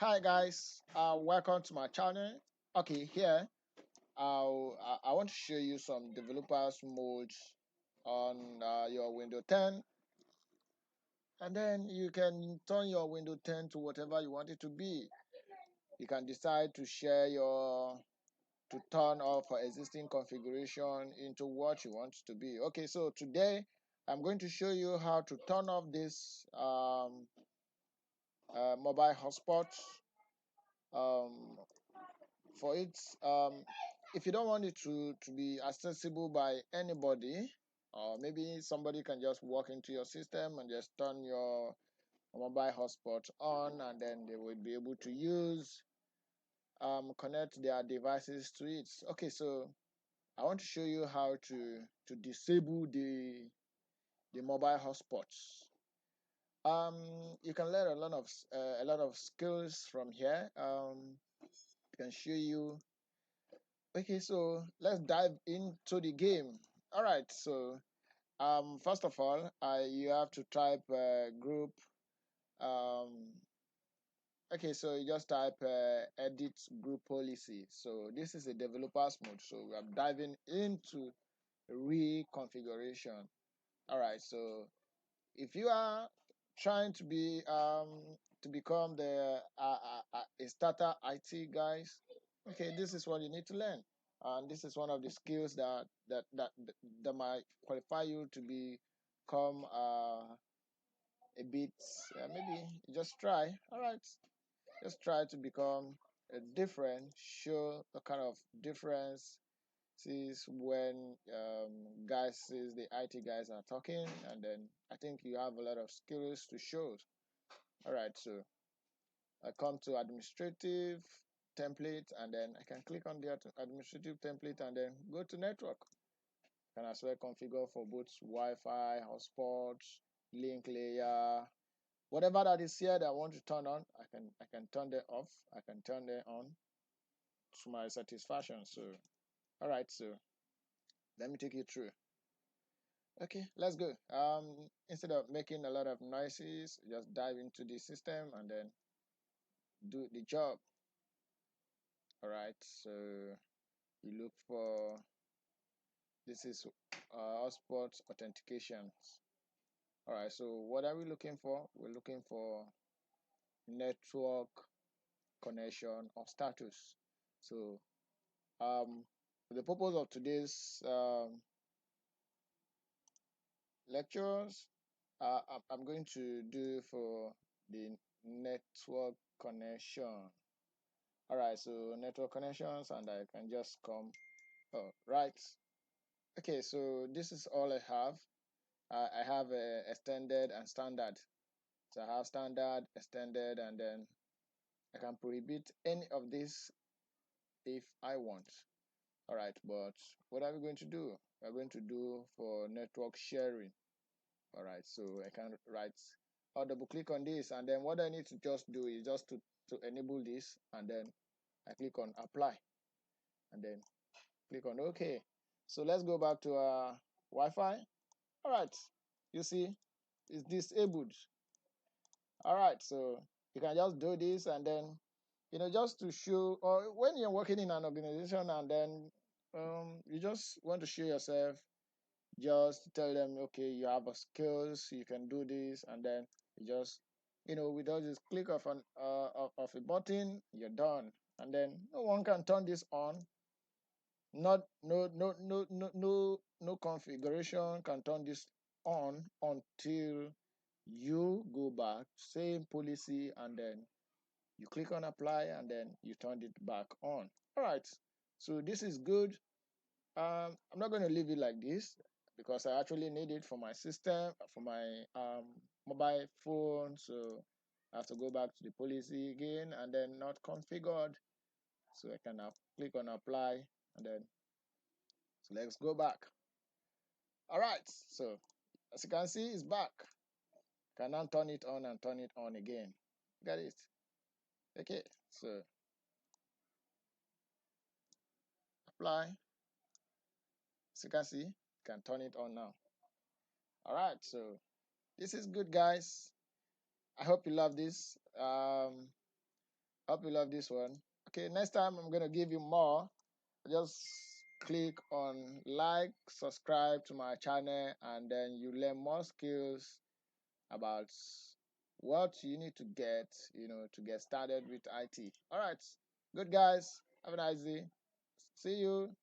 Hi guys, welcome to my channel. Okay, here I want to show you some developers modes on your Windows 10, and then you can turn your Windows 10 to whatever you want it to be. You can decide to turn off existing configuration into what you want it to be. Okay, so today I'm going to show you how to turn off this mobile hotspot. Um, for it, if you don't want it to be accessible by anybody, or maybe somebody can just walk into your system and just turn your mobile hotspot on, and then they will be able to use connect their devices to it. Okay, so I want to show you how to disable the mobile hotspots. You can learn a lot of skills from here. I can show you. Okay, so let's dive into the game. All right, so first of all, you have to type group. Um, okay, so you just type edit group policy. So this is a developer's mode. So we are diving into reconfiguration. All right, so if you are trying to become a starter IT guys, okay, this is what you need to learn, and this is one of the skills that might qualify you to become a bit maybe just try. All right, just try to become a different, show the kind of difference sees when the IT guys are talking, and then I think you have a lot of skills to show. All right, so I come to administrative template, and then I can click on the administrative template and then go to network. I can as well configure for both Wi-Fi, hotspots, link layer, whatever that is here that I want to turn on. I can turn them off. I can turn them on to my satisfaction. So all right, so let me take you through. Okay, let's go. Instead of making a lot of noises, just dive into the system and then do the job. All right, so you look for this is hotspot authentications. All right, so what are we looking for? We're looking for network connection or status. So for the purpose of today's lectures, I'm going to do for the network connection. All right, so network connections, and I can just come. Oh, right. Okay, so this is all I have. I have extended and standard. So I have standard, extended, and then I can prohibit any of this if I want. All right, but what are we going to do? We're going to do for network sharing. All right, so I can write or double click on this, and then what I need to just do is just to enable this, and then I click on apply, and then click on OK. So let's go back to our Wi-Fi. All right, you see it's disabled. All right, so you can just do this, and then just to show, or when you're working in an organization, and then you just want to show yourself, just tell them, okay, you have a skills, you can do this, and then you just with just click of a button, you're done, and then no one can turn this on. Not no configuration can turn this on until you go back, same policy, and then you click on apply, and then you turn it back on. All right, so this is good. I'm not going to leave it like this because I actually need it for my system, for my mobile phone. So I have to go back to the policy again, and then not configured. So I can now click on apply, and then so let's go back. All right, so as you can see, it's back. Can now turn it on and turn it on again. Got it? Okay, so apply. As you can see, can turn it on now. All right, so this is good, guys. I hope you love this. Hope you love this one. Okay, next time I'm gonna give you more. Just click on like, subscribe to my channel, and then you learn more skills about what you need to get, to get started with IT. All right, good guys. Have a nice day. See you.